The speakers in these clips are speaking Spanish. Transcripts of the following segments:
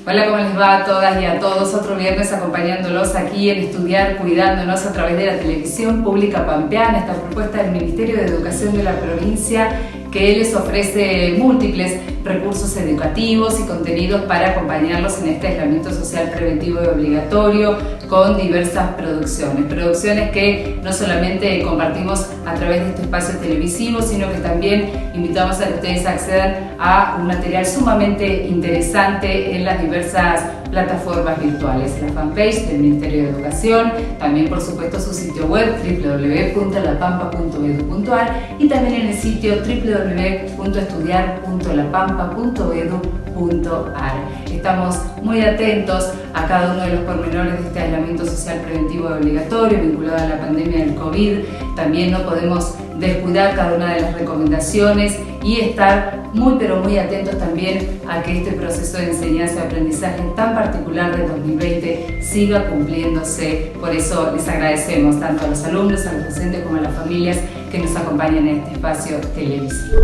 Hola, ¿cómo les va a todas y a todos? Otro viernes acompañándolos aquí en Estudiar Cuidándonos a través de la televisión pública pampeana, esta propuesta del Ministerio de Educación de la provincia que les ofrece múltiples recursos educativos y contenidos para acompañarlos en este aislamiento social preventivo y obligatorio con diversas producciones que no solamente compartimos a través de este espacio televisivo, sino que también invitamos a que ustedes accedan a un material sumamente interesante en las diversas plataformas virtuales, la fanpage del Ministerio de Educación, también por supuesto su sitio web www.lapampa.edu.ar y también en el sitio www.estudiar.lapampa.edu.ar. Estamos muy atentos a cada uno de los pormenores de este aislamiento social preventivo y obligatorio vinculado a la pandemia del COVID. También no podemos descuidar cada una de las recomendaciones y estar muy atentos también a que este proceso de enseñanza y aprendizaje tan particular del 2020 siga cumpliéndose. Por eso les agradecemos tanto a los alumnos, a los docentes como a las familias que nos acompañan en este espacio televisivo.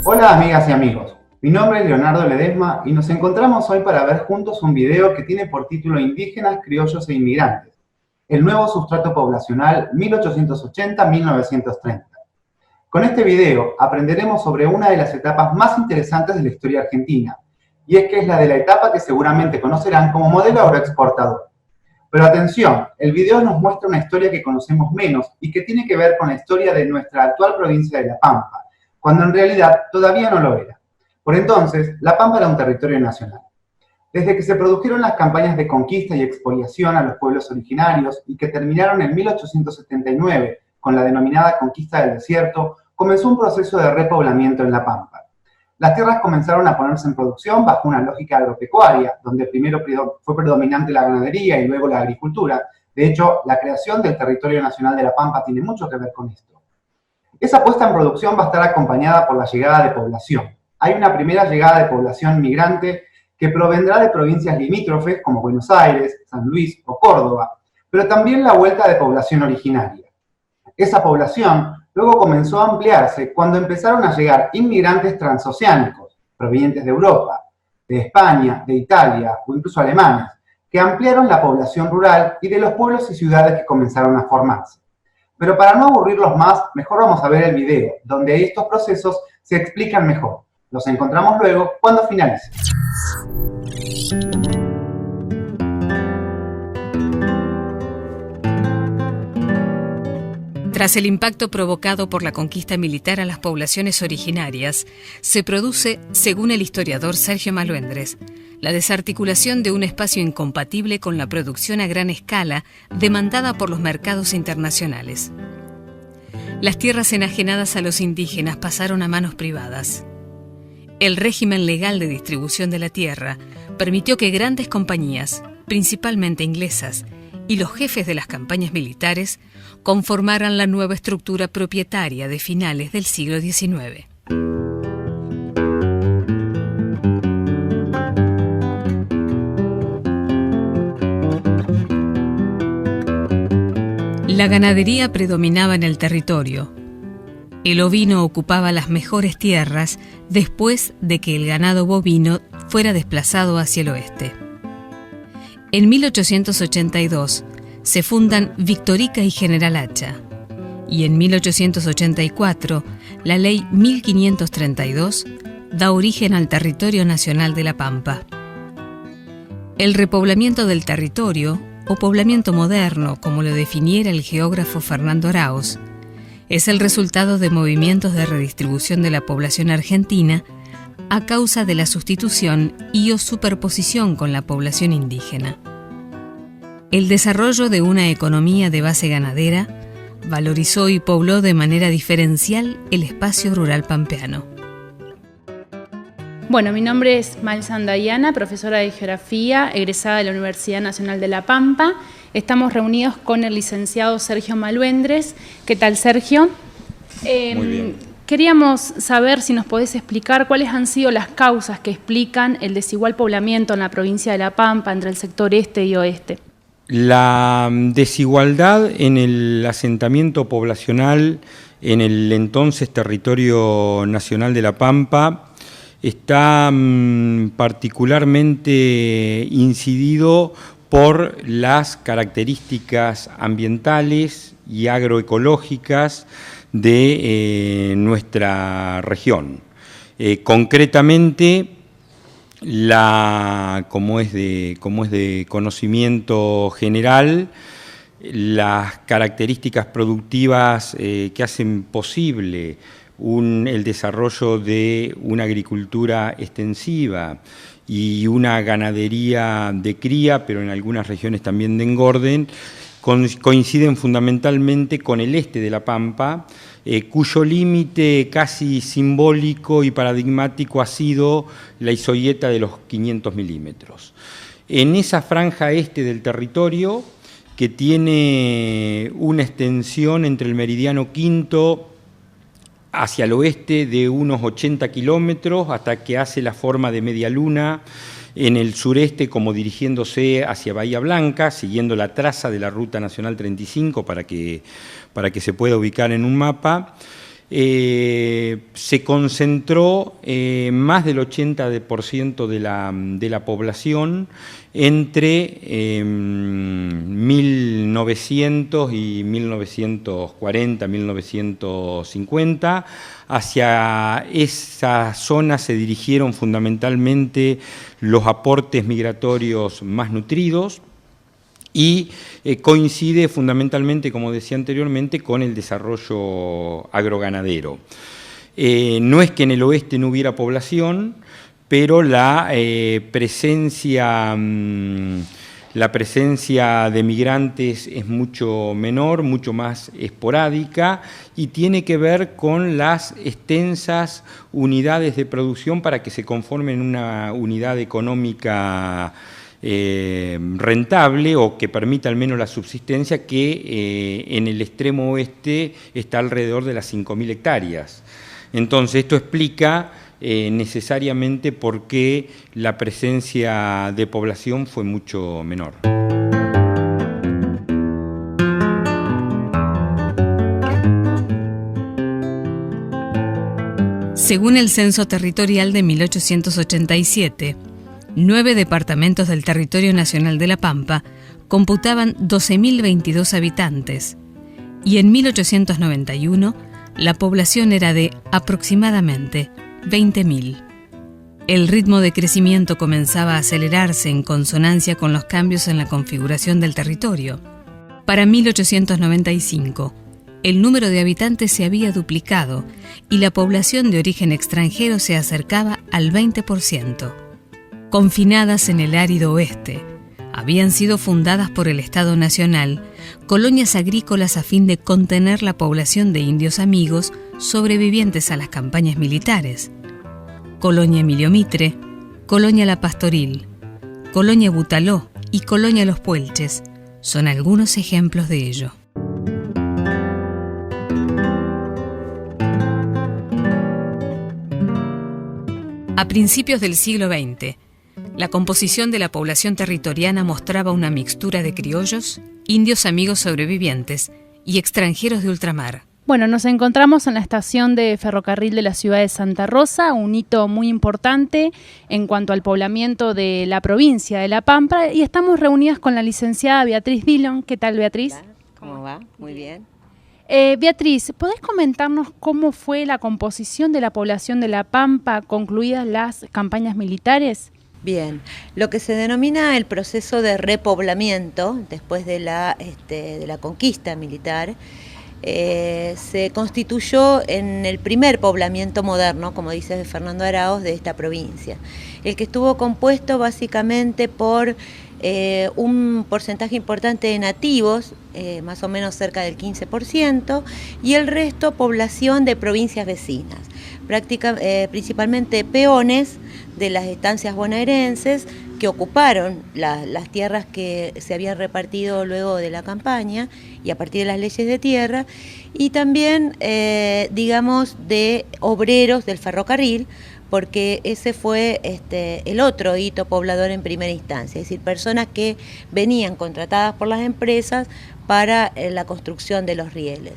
Hola amigas y amigos, mi nombre es Leonardo Ledesma y nos encontramos hoy para ver juntos un video que tiene por título Indígenas, Criollos e Inmigrantes, el nuevo sustrato poblacional 1880-1930. Con este video aprenderemos sobre una de las etapas más interesantes de la historia argentina, y es que es la de la etapa que seguramente conocerán como modelo agroexportador. Pero atención, el video nos muestra una historia que conocemos menos y que tiene que ver con la historia de nuestra actual provincia de La Pampa, cuando en realidad todavía no lo era. Por entonces, La Pampa era un territorio nacional. Desde que se produjeron las campañas de conquista y expoliación a los pueblos originarios y que terminaron en 1879 con la denominada Conquista del Desierto, comenzó un proceso de repoblamiento en La Pampa. Las tierras comenzaron a ponerse en producción bajo una lógica agropecuaria, donde primero fue predominante la ganadería y luego la agricultura. De hecho, la creación del territorio nacional de La Pampa tiene mucho que ver con esto. Esa puesta en producción va a estar acompañada por la llegada de población. Hay una primera llegada de población migrante que provendrá de provincias limítrofes como Buenos Aires, San Luis o Córdoba, pero también la vuelta de población originaria. Esa población luego comenzó a ampliarse cuando empezaron a llegar inmigrantes transoceánicos, provenientes de Europa, de España, de Italia o incluso alemanes, que ampliaron la población rural y de los pueblos y ciudades que comenzaron a formarse. Pero para no aburrirlos más, mejor vamos a ver el video, donde estos procesos se explican mejor. Los encontramos luego cuando finalice. Tras el impacto provocado por la conquista militar a las poblaciones originarias, se produce, según el historiador Sergio Maluendres, la desarticulación de un espacio incompatible con la producción a gran escala demandada por los mercados internacionales. Las tierras enajenadas a los indígenas pasaron a manos privadas. El régimen legal de distribución de la tierra permitió que grandes compañías, principalmente inglesas, y los jefes de las campañas militares conformaran la nueva estructura propietaria de finales del siglo XIX. La ganadería predominaba en el territorio. El ovino ocupaba las mejores tierras después de que el ganado bovino fuera desplazado hacia el oeste. En 1882 se fundan Victorica y General Hacha, y en 1884 la Ley 1532 da origen al territorio nacional de La Pampa. El repoblamiento del territorio, o poblamiento moderno, como lo definiera el geógrafo Fernando Araoz, es el resultado de movimientos de redistribución de la población argentina a causa de la sustitución y o superposición con la población indígena. El desarrollo de una economía de base ganadera valorizó y pobló de manera diferencial el espacio rural pampeano. Bueno, mi nombre es Malsanda Diana, profesora de Geografía, egresada de la Universidad Nacional de La Pampa. Estamos reunidos con el licenciado Sergio Maluendres. ¿Qué tal, Sergio? Muy bien. Queríamos saber si nos podés explicar cuáles han sido las causas que explican el desigual poblamiento en la provincia de La Pampa entre el sector este y oeste. La desigualdad en el asentamiento poblacional en el entonces territorio nacional de La Pampa está particularmente incidido por las características ambientales y agroecológicas de nuestra región. Concretamente, como es de conocimiento general, las características productivas que hacen posible el desarrollo de una agricultura extensiva y una ganadería de cría, pero en algunas regiones también de engorde, coinciden fundamentalmente con el este de La Pampa, cuyo límite casi simbólico y paradigmático ha sido la isoieta de los 500 milímetros. En esa franja este del territorio, que tiene una extensión entre el meridiano quinto hacia el oeste de unos 80 kilómetros, hasta que hace la forma de media luna en el sureste, como dirigiéndose hacia Bahía Blanca, siguiendo la traza de la Ruta Nacional 35 para que se pueda ubicar en un mapa. Se concentró más del 80% de la población entre 1900 y 1940, 1950. Hacia esa zona se dirigieron fundamentalmente los aportes migratorios más nutridos, y coincide fundamentalmente, como decía anteriormente, con el desarrollo agroganadero. No es que en el oeste no hubiera población, pero la presencia de migrantes es mucho menor, mucho más esporádica, y tiene que ver con las extensas unidades de producción para que se conformen una unidad económica rentable, o que permita al menos la subsistencia, que en el extremo oeste está alrededor de las 5.000 hectáreas. Entonces esto explica necesariamente por qué la presencia de población fue mucho menor. Según el Censo Territorial de 1887, 9 departamentos del territorio nacional de La Pampa computaban 12.022 habitantes, y en 1891 la población era de aproximadamente 20.000. El ritmo de crecimiento comenzaba a acelerarse en consonancia con los cambios en la configuración del territorio. Para 1895, el número de habitantes se había duplicado y la población de origen extranjero se acercaba al 20%. Confinadas en el árido oeste, habían sido fundadas por el Estado Nacional colonias agrícolas a fin de contener la población de indios amigos sobrevivientes a las campañas militares. Colonia Emilio Mitre, Colonia La Pastoril, Colonia Butaló y Colonia Los Puelches son algunos ejemplos de ello. A principios del siglo XX, la composición de la población territoriana mostraba una mixtura de criollos, indios amigos sobrevivientes y extranjeros de ultramar. Bueno, nos encontramos en la estación de ferrocarril de la ciudad de Santa Rosa, un hito muy importante en cuanto al poblamiento de la provincia de La Pampa, y estamos reunidas con la licenciada Beatriz Dillon. ¿Qué tal, Beatriz? Hola, ¿cómo va? Muy bien. Beatriz, ¿podés comentarnos cómo fue la composición de la población de La Pampa concluidas las campañas militares? Bien, lo que se denomina el proceso de repoblamiento después de la conquista militar se constituyó en el primer poblamiento moderno, como dice Fernando Araoz, de esta provincia, el que estuvo compuesto básicamente por un porcentaje importante de nativos, más o menos cerca del 15%, y el resto población de provincias vecinas, principalmente peones de las estancias bonaerenses que ocuparon las tierras que se habían repartido luego de la campaña y a partir de las leyes de tierra, y también, digamos, de obreros del ferrocarril, porque ese fue el otro hito poblador en primera instancia, es decir, personas que venían contratadas por las empresas para la construcción de los rieles.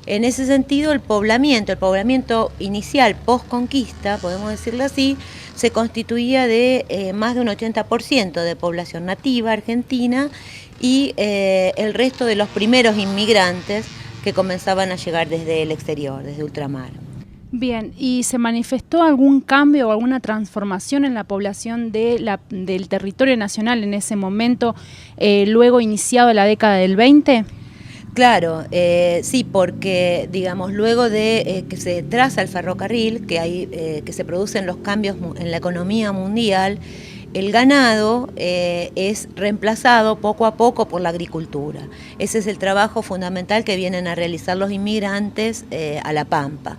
En ese sentido, el poblamiento inicial post-conquista, podemos decirlo así, se constituía de más de un 80% de población nativa argentina y el resto de los primeros inmigrantes que comenzaban a llegar desde el exterior, desde ultramar. Bien, ¿y se manifestó algún cambio o alguna transformación en la población del territorio nacional en ese momento, luego iniciado la década del 20? Claro, sí, porque digamos luego de que se traza el ferrocarril, que se producen los cambios en la economía mundial, el ganado es reemplazado poco a poco por la agricultura. Ese es el trabajo fundamental que vienen a realizar los inmigrantes a La Pampa.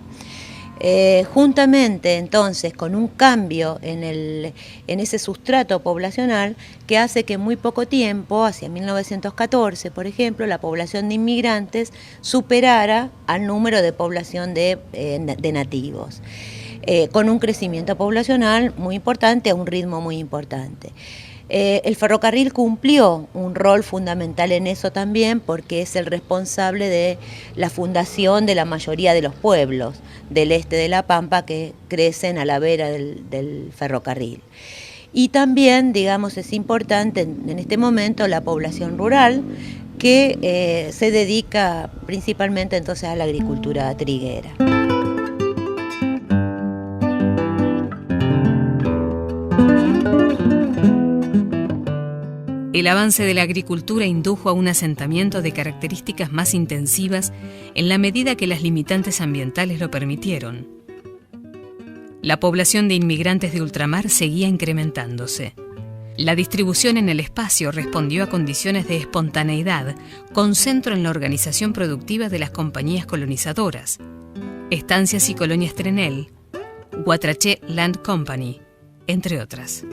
Juntamente entonces con un cambio en ese sustrato poblacional que hace que en muy poco tiempo, hacia 1914 por ejemplo, la población de inmigrantes superara al número de población de nativos, con un crecimiento poblacional muy importante, a un ritmo muy importante. El ferrocarril cumplió un rol fundamental en eso también, porque es el responsable de la fundación de la mayoría de los pueblos del este de La Pampa que crecen a la vera del ferrocarril. Y también, digamos, es importante en este momento la población rural que se dedica principalmente entonces a la agricultura triguera. El avance de la agricultura indujo a un asentamiento de características más intensivas en la medida que las limitantes ambientales lo permitieron. La población de inmigrantes de ultramar seguía incrementándose. La distribución en el espacio respondió a condiciones de espontaneidad, con centro en la organización productiva de las compañías colonizadoras, Estancias y Colonias Trenel, Guatraché Land Company, entre otras.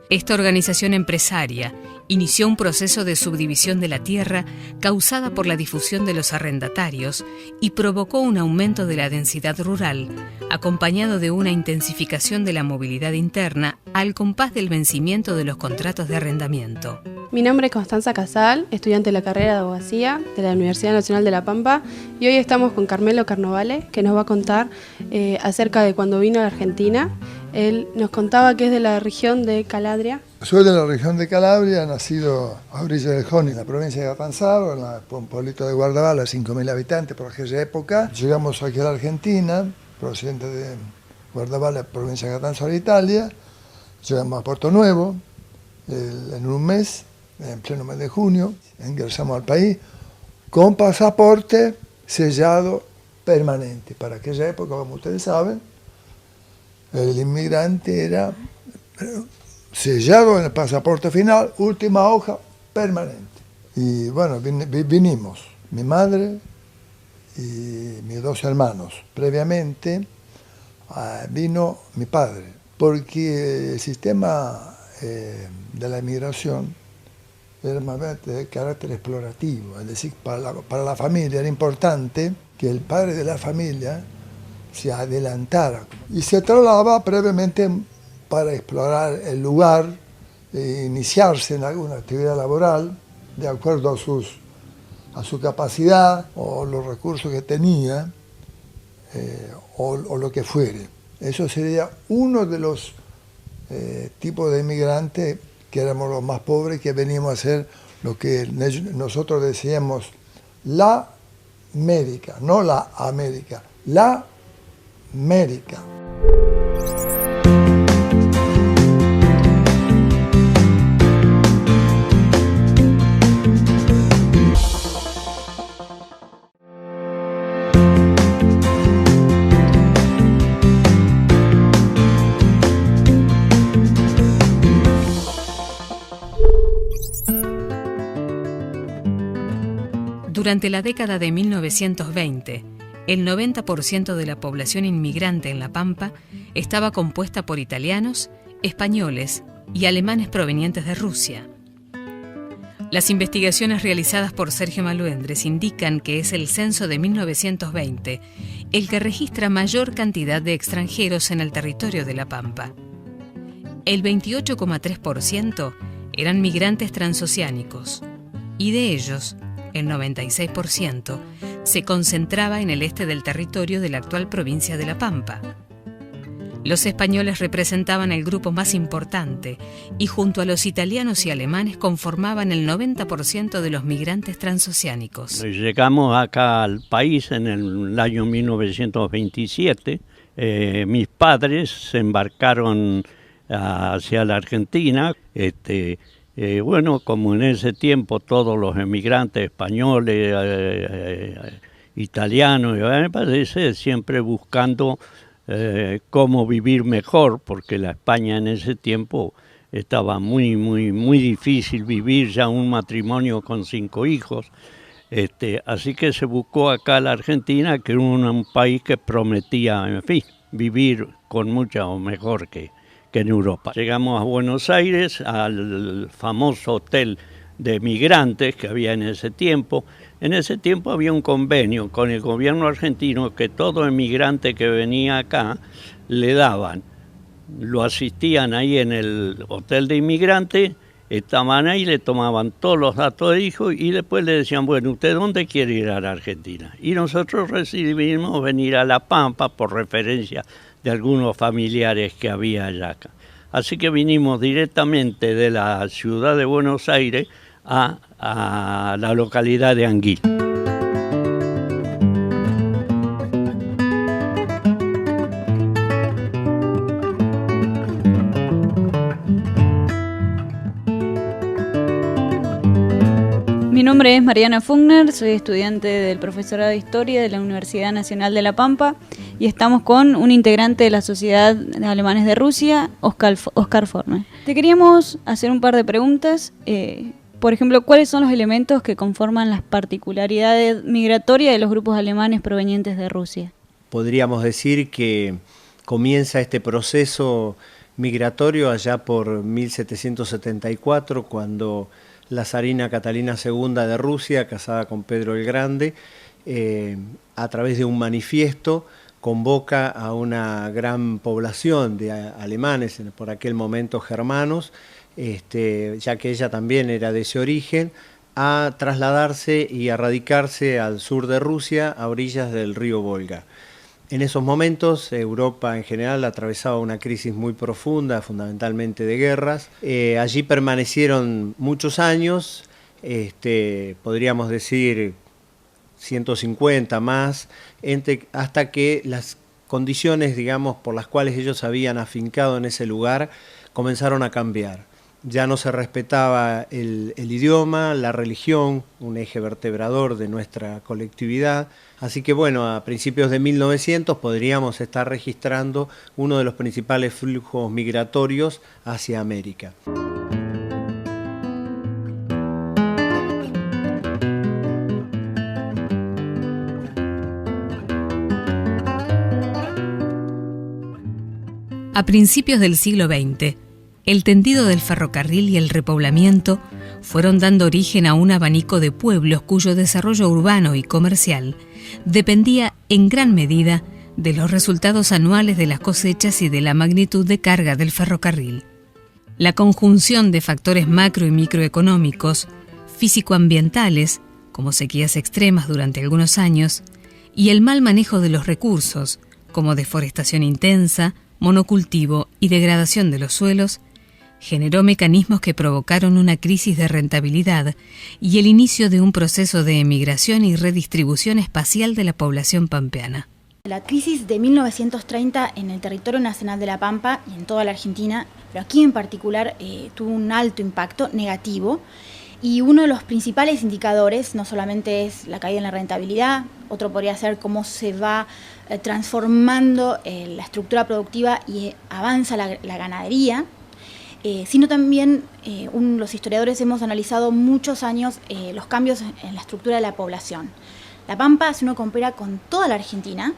Esta organización empresaria inició un proceso de subdivisión de la tierra causada por la difusión de los arrendatarios y provocó un aumento de la densidad rural, acompañado de una intensificación de la movilidad interna al compás del vencimiento de los contratos de arrendamiento. Mi nombre es Constanza Casal, estudiante de la carrera de abogacía de la Universidad Nacional de La Pampa, y hoy estamos con Carmelo Carnovale, que nos va a contar acerca de cuando vino a la Argentina. Él nos contaba que es de la región de Calabria. Soy de la región de Calabria, nacido a orillas del Joni, en la provincia de Catanzaro, en un pueblito de Guardabala, 5.000 habitantes por aquella época. Llegamos aquí a la Argentina, procedente de Guardabala, provincia de Catanzaro, Italia. Llegamos a Puerto Nuevo en un mes, en pleno mes de junio. Ingresamos al país con pasaporte sellado permanente. Para aquella época, como ustedes saben, el inmigrante era sellado en el pasaporte final, última hoja, permanente. Y bueno, vinimos, mi madre y mis dos hermanos. Previamente vino mi padre, porque el sistema de la inmigración era más de carácter explorativo, es decir, para la familia era importante que el padre de la familia se adelantara y se trasladaba brevemente para explorar el lugar, iniciarse en alguna actividad laboral de acuerdo a su capacidad o los recursos que tenía o lo que fuere. Eso sería uno de los tipos de inmigrantes que éramos los más pobres, que veníamos a hacer lo que nosotros decíamos la América, no la América, la América. Durante la década de 1920, el 90% de la población inmigrante en La Pampa estaba compuesta por italianos, españoles y alemanes provenientes de Rusia. Las investigaciones realizadas por Sergio Maluendres indican que es el censo de 1920 el que registra mayor cantidad de extranjeros en el territorio de La Pampa. El 28,3% eran migrantes transoceánicos y de ellos, el 96% se concentraba en el este del territorio de la actual provincia de La Pampa. Los españoles representaban el grupo más importante y junto a los italianos y alemanes conformaban el 90% de los migrantes transoceánicos. Llegamos acá al país en el año 1927. Mis padres se embarcaron hacia la Argentina. Bueno, como en ese tiempo todos los emigrantes españoles, italianos, me parece, siempre buscando cómo vivir mejor, porque la España en ese tiempo estaba muy difícil vivir, ya un matrimonio con 5 hijos. Así que se buscó acá la Argentina, que era un país que prometía, en fin, vivir con mucho mejor que en Europa. Llegamos a Buenos Aires, al famoso hotel de migrantes que había en ese tiempo. En ese tiempo había un convenio con el gobierno argentino que todo emigrante que venía acá le daban. Lo asistían ahí en el hotel de inmigrantes, estaban ahí, le tomaban todos los datos de hijo y después le decían, bueno, ¿usted dónde quiere ir a la Argentina? Y nosotros decidimos venir a La Pampa por referencia de algunos familiares que había allá acá. Así que vinimos directamente de la ciudad de Buenos Aires a la localidad de Anguil. Mi nombre es Mariana Fugner, soy estudiante del profesorado de Historia de la Universidad Nacional de La Pampa y estamos con un integrante de la Sociedad de Alemanes de Rusia, Oscar Forme. Te queríamos hacer un par de preguntas. Por ejemplo, ¿cuáles son los elementos que conforman las particularidades migratorias de los grupos alemanes provenientes de Rusia? Podríamos decir que comienza este proceso migratorio allá por 1774, cuando la zarina Catalina II de Rusia, casada con Pedro el Grande, a través de un manifiesto, convoca a una gran población de alemanes, por aquel momento germanos, ya que ella también era de ese origen, a trasladarse y a radicarse al sur de Rusia, a orillas del río Volga. En esos momentos, Europa en general atravesaba una crisis muy profunda, fundamentalmente de guerras. Allí permanecieron muchos años, podríamos decir 150 más, hasta que las condiciones, digamos, por las cuales ellos habían afincado en ese lugar, comenzaron a cambiar. Ya no se respetaba el idioma, la religión, un eje vertebrador de nuestra colectividad. Así que bueno, a principios de 1900 podríamos estar registrando uno de los principales flujos migratorios hacia América. A principios del siglo XX, el tendido del ferrocarril y el repoblamiento fueron dando origen a un abanico de pueblos cuyo desarrollo urbano y comercial dependía en gran medida de los resultados anuales de las cosechas y de la magnitud de carga del ferrocarril. La conjunción de factores macro y microeconómicos, físico-ambientales, como sequías extremas durante algunos años, y el mal manejo de los recursos, como deforestación intensa, monocultivo y degradación de los suelos, generó mecanismos que provocaron una crisis de rentabilidad y el inicio de un proceso de emigración y redistribución espacial de la población pampeana. La crisis de 1930 en el territorio nacional de La Pampa y en toda la Argentina, pero aquí en particular tuvo un alto impacto negativo, y uno de los principales indicadores no solamente es la caída en la rentabilidad, otro podría ser cómo se va transformando la estructura productiva y avanza la ganadería, sino también los historiadores hemos analizado muchos años los cambios en la estructura de la población. La Pampa, si uno compara con toda la Argentina,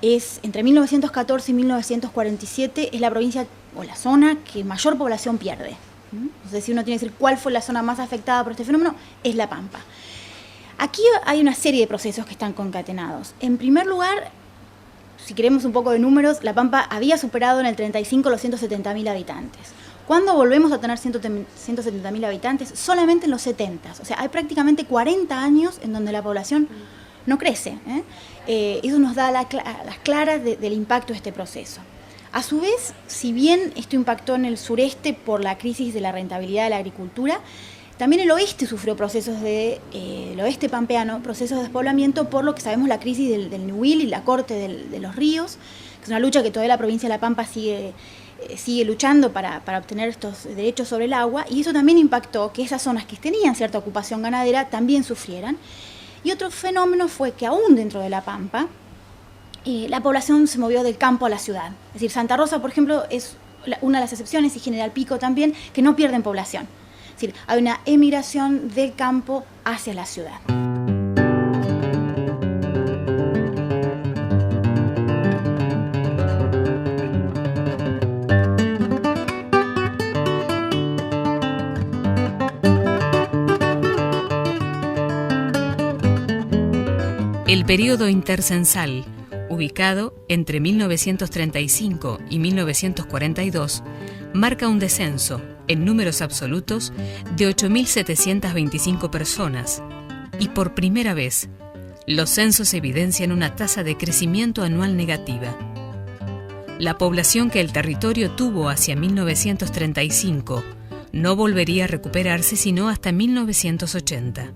es entre 1914 y 1947 es la provincia o la zona que mayor población pierde. Entonces, si uno tiene que decir cuál fue la zona más afectada por este fenómeno, es La Pampa. Aquí hay una serie de procesos que están concatenados. En primer lugar, si queremos un poco de números, La Pampa había superado en el 35 los 170.000 habitantes. ¿Cuándo volvemos a tener 170.000 habitantes? Solamente en los 70. O sea, hay prácticamente 40 años en donde la población no crece. Eso nos da las claras del impacto de este proceso. A su vez, si bien esto impactó en el sureste por la crisis de la rentabilidad de la agricultura, también el oeste sufrió procesos el oeste pampeano, procesos de despoblamiento por lo que sabemos la crisis del Ñubil y la corte de los ríos, que es una lucha que todavía la provincia de La Pampa sigue luchando para obtener estos derechos sobre el agua, y eso también impactó que esas zonas que tenían cierta ocupación ganadera también sufrieran. Y otro fenómeno fue que aún dentro de La Pampa, la población se movió del campo a la ciudad. Es decir, Santa Rosa, por ejemplo, es una de las excepciones, y General Pico también, que no pierden población. Es decir, hay una emigración del campo hacia la ciudad. El periodo intercensal, ubicado entre 1935 y 1942, marca un descenso en números absolutos de 8.725 personas, y por primera vez, los censos evidencian una tasa de crecimiento anual negativa. La población que el territorio tuvo hacia 1935 no volvería a recuperarse sino hasta 1980.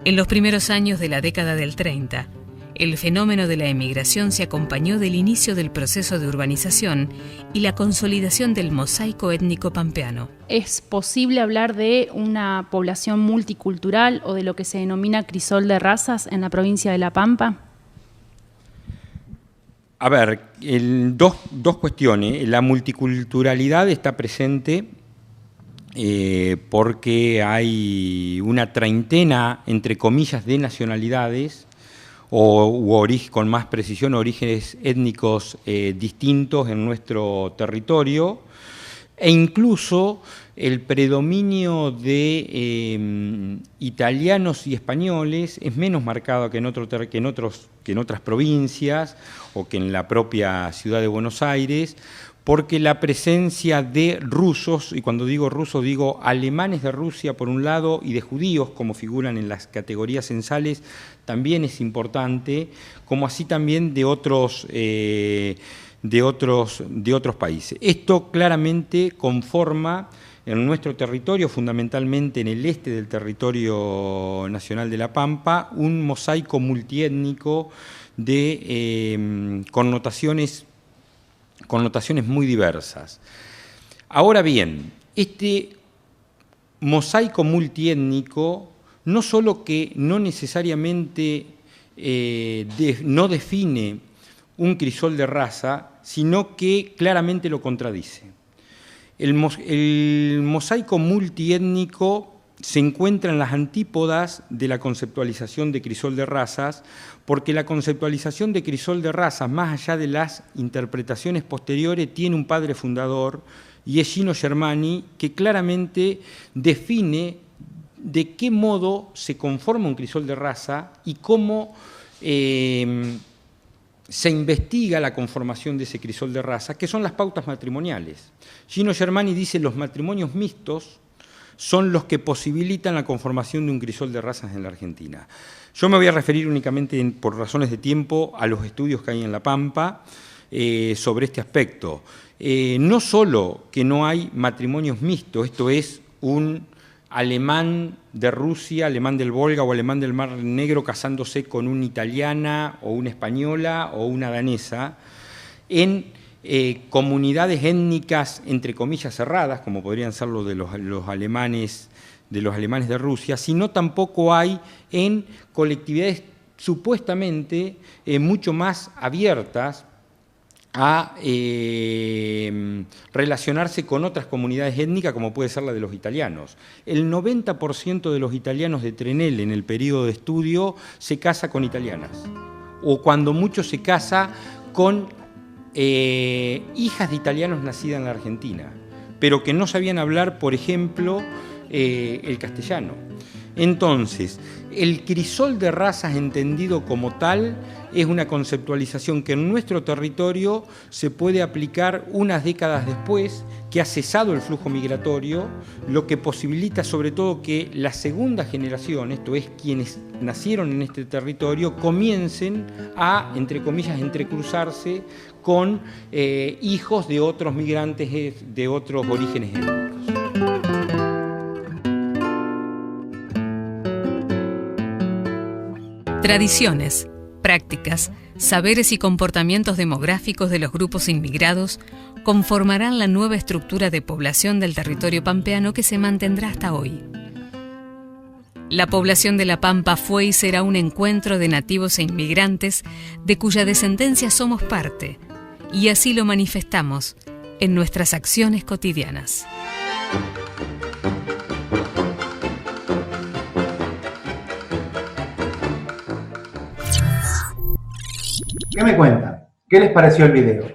En los primeros años de la década del 30, el fenómeno de la emigración se acompañó del inicio del proceso de urbanización y la consolidación del mosaico étnico pampeano. ¿Es posible hablar de una población multicultural o de lo que se denomina crisol de razas en la provincia de La Pampa? A ver, dos cuestiones. La multiculturalidad está presente porque hay una treintena, entre comillas, de nacionalidades, con más precisión, orígenes étnicos distintos en nuestro territorio, e incluso el predominio de italianos y españoles es menos marcado que en otras provincias o que en la propia ciudad de Buenos Aires, porque la presencia de rusos, y cuando digo rusos digo alemanes de Rusia por un lado y de judíos, como figuran en las categorías censales, también es importante, como así también de otros países. Esto claramente conforma en nuestro territorio, fundamentalmente en el este del territorio nacional de La Pampa, un mosaico multiétnico de connotaciones muy diversas. Ahora bien, este mosaico multiétnico no solo que no necesariamente no define un crisol de raza, sino que claramente lo contradice. El mosaico multiétnico se encuentra en las antípodas de la conceptualización de crisol de razas, porque la conceptualización de crisol de razas, más allá de las interpretaciones posteriores, tiene un padre fundador, y es Gino Germani, que claramente define de qué modo se conforma un crisol de raza y cómo se investiga la conformación de ese crisol de raza, que son las pautas matrimoniales. Gino Germani dice que los matrimonios mixtos son los que posibilitan la conformación de un crisol de razas en la Argentina. Yo me voy a referir únicamente, por razones de tiempo, a los estudios que hay en La Pampa sobre este aspecto. No solo que no hay matrimonios mixtos, esto es un alemán de Rusia, alemán del Volga o alemán del Mar Negro casándose con una italiana o una española o una danesa, en comunidades étnicas, entre comillas, cerradas, como podrían ser los de los alemanes de Rusia, sino tampoco hay en colectividades supuestamente mucho más abiertas a relacionarse con otras comunidades étnicas, como puede ser la de los italianos. El 90% de los italianos de Trenel en el periodo de estudio se casa con italianas, o cuando mucho se casa con hijas de italianos nacidas en la Argentina. pero que no sabían hablar, por ejemplo, el castellano. Entonces, el crisol de razas entendido como tal es una conceptualización que en nuestro territorio se puede aplicar unas décadas después, que ha cesado el flujo migratorio, lo que posibilita sobre todo que la segunda generación, esto es, quienes nacieron en este territorio, comiencen a, entre comillas, entrecruzarse con hijos de otros migrantes de otros orígenes étnicos. Tradiciones, prácticas, saberes y comportamientos demográficos de los grupos inmigrados conformarán la nueva estructura de población del territorio pampeano que se mantendrá hasta hoy. La población de La Pampa fue y será un encuentro de nativos e inmigrantes de cuya descendencia somos parte, y así lo manifestamos en nuestras acciones cotidianas. ¿Qué me cuentan? ¿Qué les pareció el video?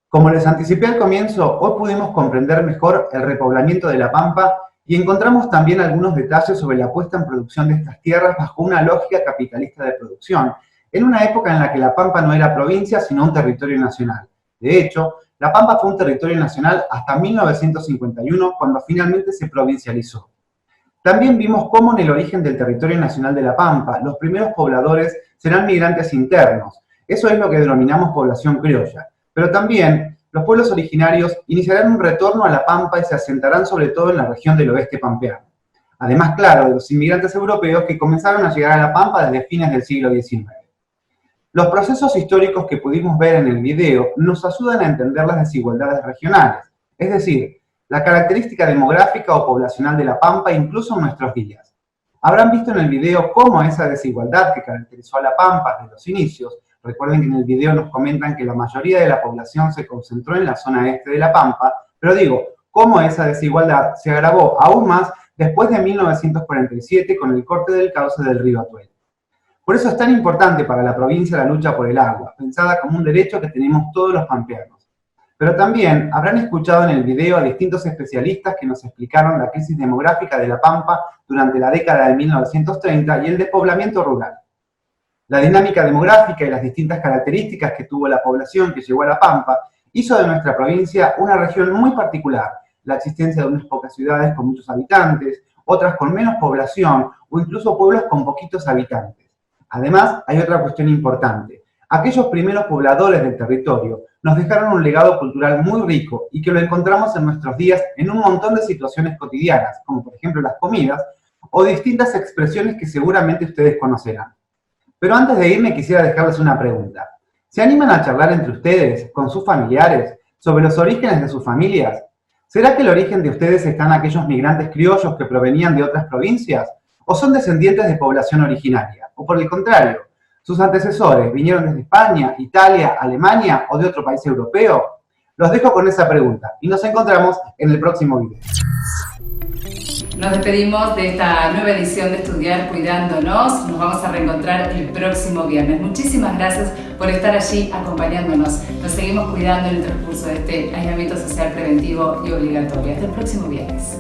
Como les anticipé al comienzo, hoy pudimos comprender mejor el repoblamiento de La Pampa y encontramos también algunos detalles sobre la puesta en producción de estas tierras bajo una lógica capitalista de producción, en una época en la que La Pampa no era provincia, sino un territorio nacional. De hecho, La Pampa fue un territorio nacional hasta 1951, cuando finalmente se provincializó. También vimos cómo en el origen del territorio nacional de La Pampa, los primeros pobladores serán migrantes internos. Eso es lo que denominamos población criolla. Pero también los pueblos originarios iniciarán un retorno a La Pampa y se asentarán sobre todo en la región del oeste pampeano. Además, claro, de los inmigrantes europeos que comenzaron a llegar a La Pampa desde fines del siglo XIX. Los procesos históricos que pudimos ver en el video nos ayudan a entender las desigualdades regionales, es decir, la característica demográfica o poblacional de La Pampa incluso en nuestros días. Habrán visto en el video cómo esa desigualdad que caracterizó a La Pampa desde los inicios. Recuerden que en el video nos comentan que la mayoría de la población se concentró en la zona este de La Pampa, pero digo, cómo esa desigualdad se agravó aún más después de 1947 con el corte del cauce del río Atuel. Por eso es tan importante para la provincia la lucha por el agua, pensada como un derecho que tenemos todos los pampeanos. Pero también habrán escuchado en el video a distintos especialistas que nos explicaron la crisis demográfica de La Pampa durante la década de 1930 y el despoblamiento rural. La dinámica demográfica y las distintas características que tuvo la población que llegó a La Pampa hizo de nuestra provincia una región muy particular, la existencia de unas pocas ciudades con muchos habitantes, otras con menos población o incluso pueblos con poquitos habitantes. Además, hay otra cuestión importante. Aquellos primeros pobladores del territorio nos dejaron un legado cultural muy rico y que lo encontramos en nuestros días en un montón de situaciones cotidianas, como por ejemplo las comidas o distintas expresiones que seguramente ustedes conocerán. Pero antes de irme quisiera dejarles una pregunta. ¿Se animan a charlar entre ustedes, con sus familiares, sobre los orígenes de sus familias? ¿Será que el origen de ustedes está en aquellos migrantes criollos que provenían de otras provincias? ¿O son descendientes de población originaria? ¿O por el contrario, sus antecesores vinieron desde España, Italia, Alemania o de otro país europeo? Los dejo con esa pregunta y nos encontramos en el próximo video. Nos despedimos de esta nueva edición de Estudiar Cuidándonos. Nos vamos a reencontrar el próximo viernes. Muchísimas gracias por estar allí acompañándonos. Nos seguimos cuidando en el transcurso de este aislamiento social preventivo y obligatorio. Hasta el próximo viernes.